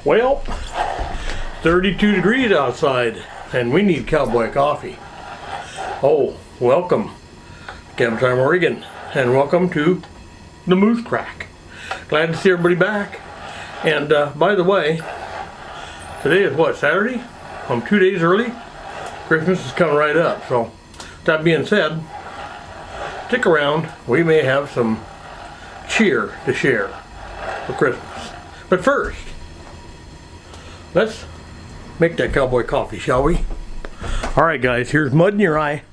Well, 32 degrees outside, and we need cowboy coffee. Oh, welcome, Camptime, Oregon, and welcome to the Moose Crack. Glad to see everybody back. And by the way, today is what, Saturday? I'm 2 days early. Christmas is coming right up, so that being said, stick around. We may have some cheer to share for Christmas. But first, let's make that cowboy coffee, shall we? Alright guys, here's mud in your eye.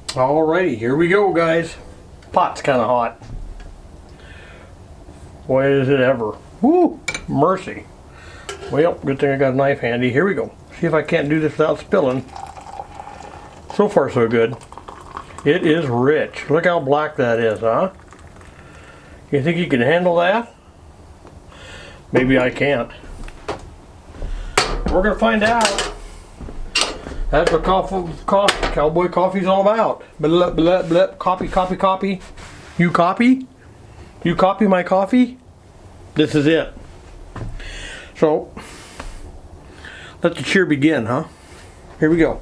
Alrighty, here we go guys. Pot's kind of hot. Boy, is it ever. Woo! Mercy. Well, good thing I got a knife handy. Here we go. See if I can't do this without spilling. So far so good. It is rich. Look how black that is, huh? You think you can handle that? Maybe I can't. We're gonna find out. That's what cowboy coffee's all about. Blah, blah, blah. Copy, copy, copy. You copy? You copy my coffee? This is it. So, let the cheer begin, huh? Here we go.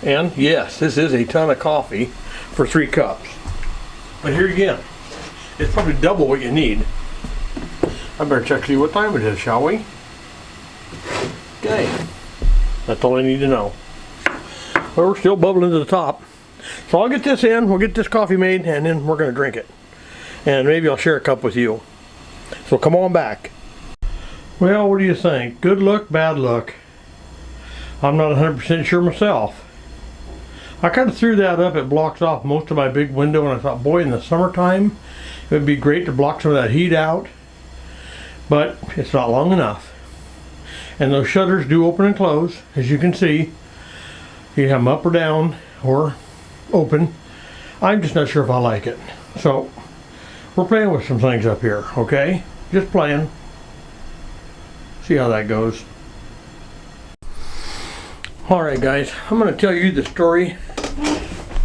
And yes, this is a ton of coffee for 3 cups. But here again, it's probably double what you need. I better check to see what time it is, shall we? Okay. That's all I need to know. Well, we're still bubbling to the top. So I'll get this in, we'll get this coffee made, and then we're going to drink it. And maybe I'll share a cup with you. So come on back. Well, what do you think? Good luck, bad luck? I'm not 100% sure myself. I kind of threw that up. It blocks off most of my big window, and I thought, boy, in the summertime, it would be great to block some of that heat out. But it's not long enough. And those shutters do open and close, as you can see. You have them up or down, or open. I'm just not sure if I like it. So, we're playing with some things up here, okay? Just playing. See how that goes. Alright guys, I'm going to tell you the story,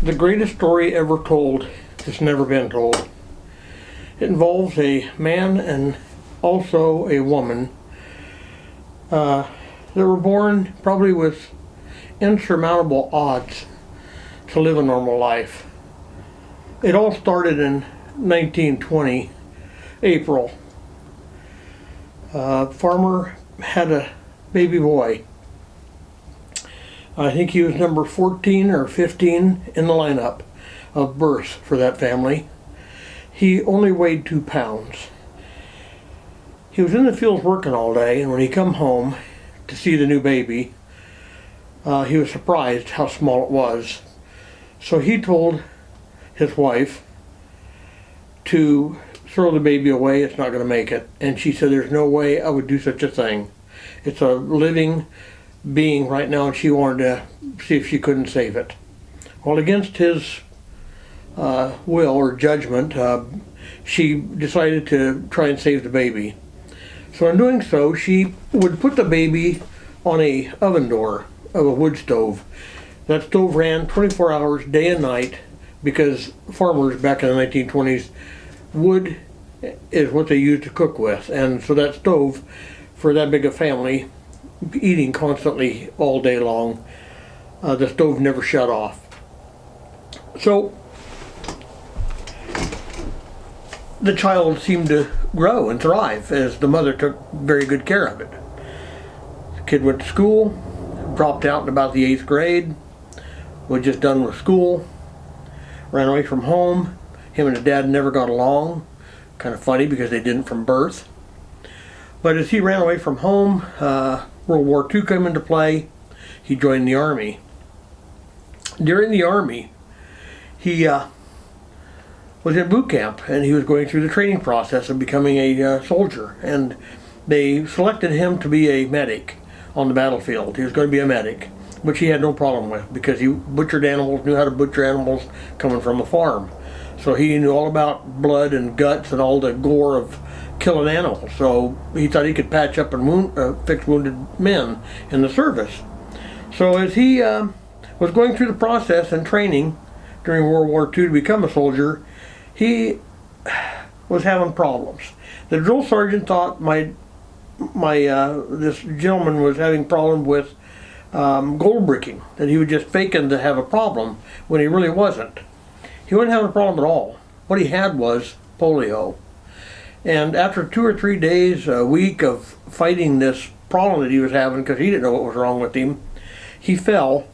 the greatest story ever told that's never been told. It involves a man and also a woman that were born probably with insurmountable odds to live a normal life. It all started in 1920, April. Farmer had a baby boy. I think he was number 14 or 15 in the lineup of births for that family. He only weighed 2 pounds. He was in the fields working all day, and when he come home to see the new baby, he was surprised how small it was. So he told his wife to throw the baby away, it's not going to make it. And she said, there's no way I would do such a thing. It's a living being right now, and she wanted to see if she couldn't save it. Well, against his will or judgment, she decided to try and save the baby. So in doing so, she would put the baby on a oven door of a wood stove. That stove ran 24 hours, day and night, because farmers back in the 1920s, wood is what they used to cook with. And so that stove, for that big a family, eating constantly all day long, the stove never shut off. So the child seemed to grow and thrive as the mother took very good care of it. The kid went to school, dropped out in about the 8th grade, was just done with school, ran away from home. Him and his dad never got along. Kind of funny because they didn't from birth. But as he ran away from home, World War II came into play. He joined the Army. During the Army, he was in boot camp, and he was going through the training process of becoming a soldier. And they selected him to be a medic on the battlefield. He was going to be a medic, which he had no problem with because he butchered animals, knew how to butcher animals coming from a farm. So he knew all about blood and guts and all the gore of killing animals. So he thought he could patch up and fix wounded men in the service. So as he was going through the process and training during World War II to become a soldier, he was having problems. The drill sergeant thought this gentleman was having problems with gold bricking, that he was just faking to have a problem when he really wasn't. He wasn't having a problem at all. What he had was polio. And after 2 or 3 days, a week of fighting this problem that he was having, because he didn't know what was wrong with him, he fell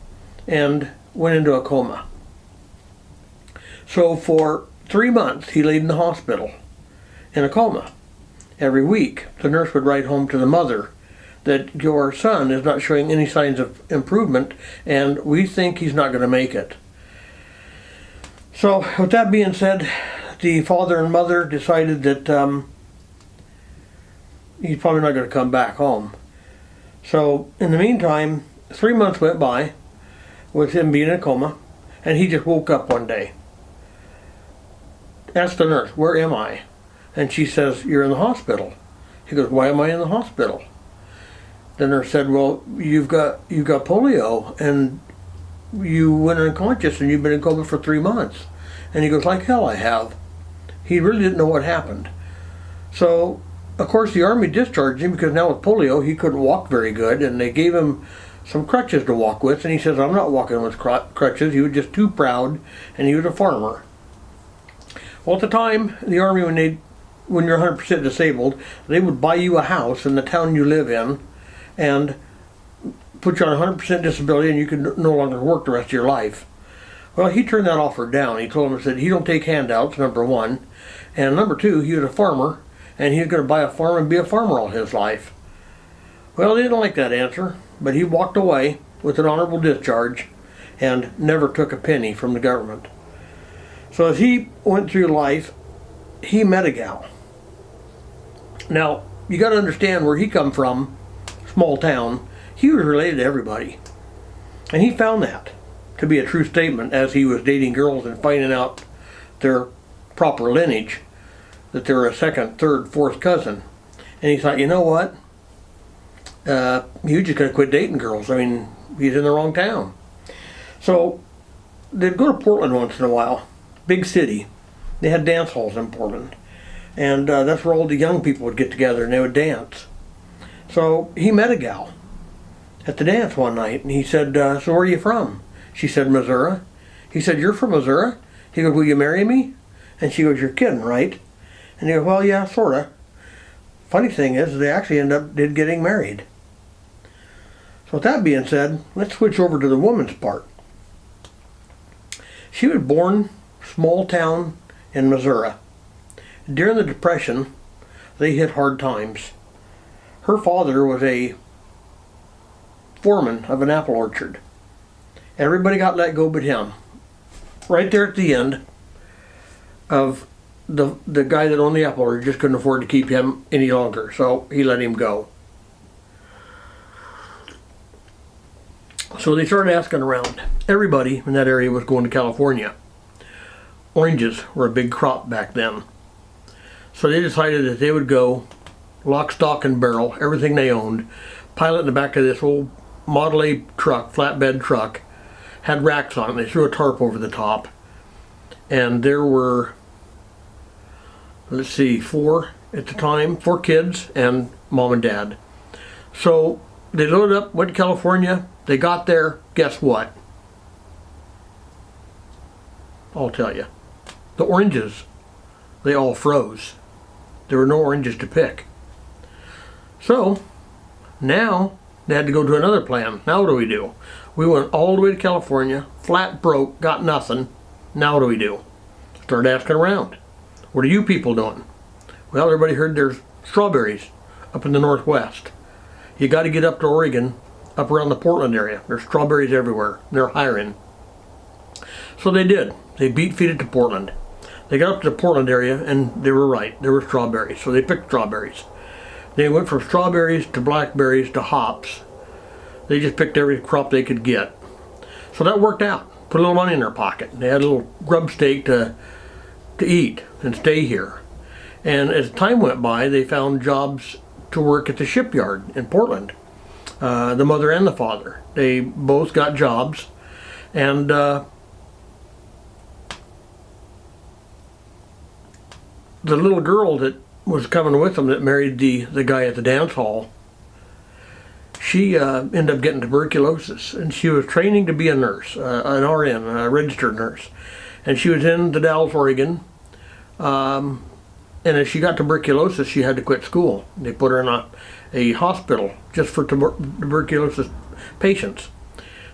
and went into a coma. So for 3 months he laid in the hospital in a coma. Every week the nurse would write home to the mother that your son is not showing any signs of improvement and we think he's not going to make it. So with that being said, the father and mother decided that he's probably not going to come back home. So in the meantime, 3 months went by with him being in a coma, and he just woke up one day. Asked the nurse, "Where am I?" And she says, "You're in the hospital." He goes, "Why am I in the hospital?" The nurse said, "Well, you've got polio, and you went unconscious, and you've been in coma for 3 months." And he goes, "Like hell I have." He really didn't know what happened. So, of course, the Army discharged him because now with polio he couldn't walk very good, and they gave him some crutches to walk with, and he says, "I'm not walking with crutches." He was just too proud, and he was a farmer. Well, at the time, the Army, when you're 100% disabled, they would buy you a house in the town you live in and put you on 100% disability, and you could no longer work the rest of your life. Well, he turned that offer down. He told him, said he don't take handouts, number one, and number two, he was a farmer, and he was going to buy a farm and be a farmer all his life. Well, they didn't like that answer, but he walked away with an honorable discharge and never took a penny from the government. So as he went through life, he met a gal. Now, you got to understand where he come from, small town. He was related to everybody. And he found that to be a true statement as he was dating girls and finding out their proper lineage, that they're a second, third, fourth cousin. And he thought, you know what? He was just going to quit dating girls. I mean, he's in the wrong town. So they'd go to Portland once in a while, big city. They had dance halls in Portland. And that's where all the young people would get together and they would dance. So he met a gal at the dance one night, and he said, "So where are you from?" She said, "Missouri." He said, "You're from Missouri?" He goes, "Will you marry me?" And she goes, "You're kidding, right?" And he goes, "Well, yeah, sorta." Funny thing is, they actually did getting married. So with that being said, let's switch over to the woman's part. She was born small town in Missouri. During the Depression, they hit hard times. Her father was a foreman of an apple orchard. Everybody got let go but him. Right there at the end of the guy that owned the apple orchard just couldn't afford to keep him any longer, so he let him go. So they started asking around. Everybody in that area was going to California. Oranges were a big crop back then. So they decided that they would go lock, stock, and barrel, everything they owned, pile it in the back of this old Model A truck, flatbed truck, had racks on it. They threw a tarp over the top. And there were, let's see, 4 at the time, 4 kids and mom and dad. So they loaded up, went to California. They got there, guess what? I'll tell you. The oranges, they all froze. There were no oranges to pick. So now they had to go to another plan. Now what do we do? We went all the way to California, flat broke, got nothing. Now what do we do? Start asking around. What are you people doing? Well, everybody heard there's strawberries up in the Northwest. You got to get up to Oregon, up around the Portland area. There's strawberries everywhere. They're hiring. So they did. They beat feet it to Portland. They got up to the Portland area and they were right. There were strawberries. So they picked strawberries. They went from strawberries to blackberries to hops. They just picked every crop they could get. So that worked out. Put a little money in their pocket. They had a little grub stake to eat and stay here. And as time went by, they found jobs to work at the shipyard in Portland. The mother and the father. They both got jobs. And the little girl that was coming with them that married the guy at the dance hall, she ended up getting tuberculosis, and she was training to be a nurse, an RN, a registered nurse. And she was in the Dalles, Oregon. And as she got tuberculosis, she had to quit school. They put her in a hospital just for tuberculosis patients.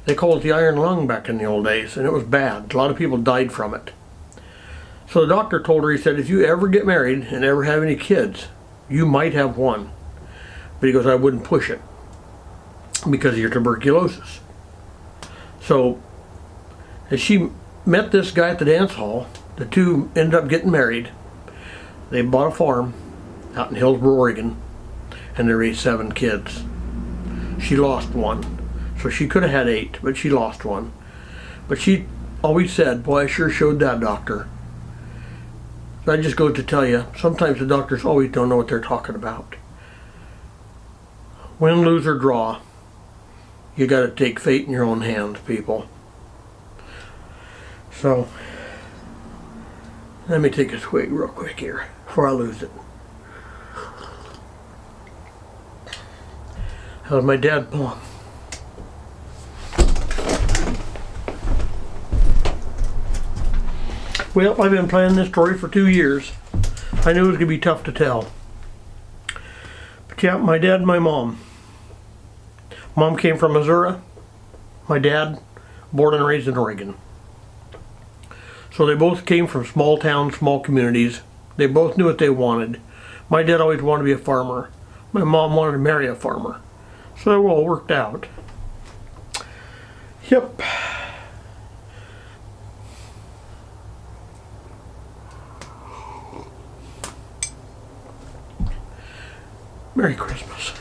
They called it the iron lung back in the old days, and it was bad. A lot of people died from it. So the doctor told her, he said, if you ever get married and ever have any kids, you might have one. But he goes, I wouldn't push it because of your tuberculosis. So as she met this guy at the dance hall, the two ended up getting married. They bought a farm out in Hillsboro, Oregon, and they raised 7 kids. She lost one. So she could have had 8, but she lost one. But she always said, boy, I sure showed that doctor. That just goes to tell you, sometimes the doctors always don't know what they're talking about. Win, lose, or draw, you got to take fate in your own hands, people. So, let me take a swig real quick here before I lose it. That was my dad's poem. Well, I've been planning this story for 2 years. I knew it was going to be tough to tell. But yeah, my dad and my mom. Mom came from Missouri. My dad, born and raised in Oregon. So they both came from small towns, small communities. They both knew what they wanted. My dad always wanted to be a farmer. My mom wanted to marry a farmer. So it all worked out. Yep. Merry Christmas.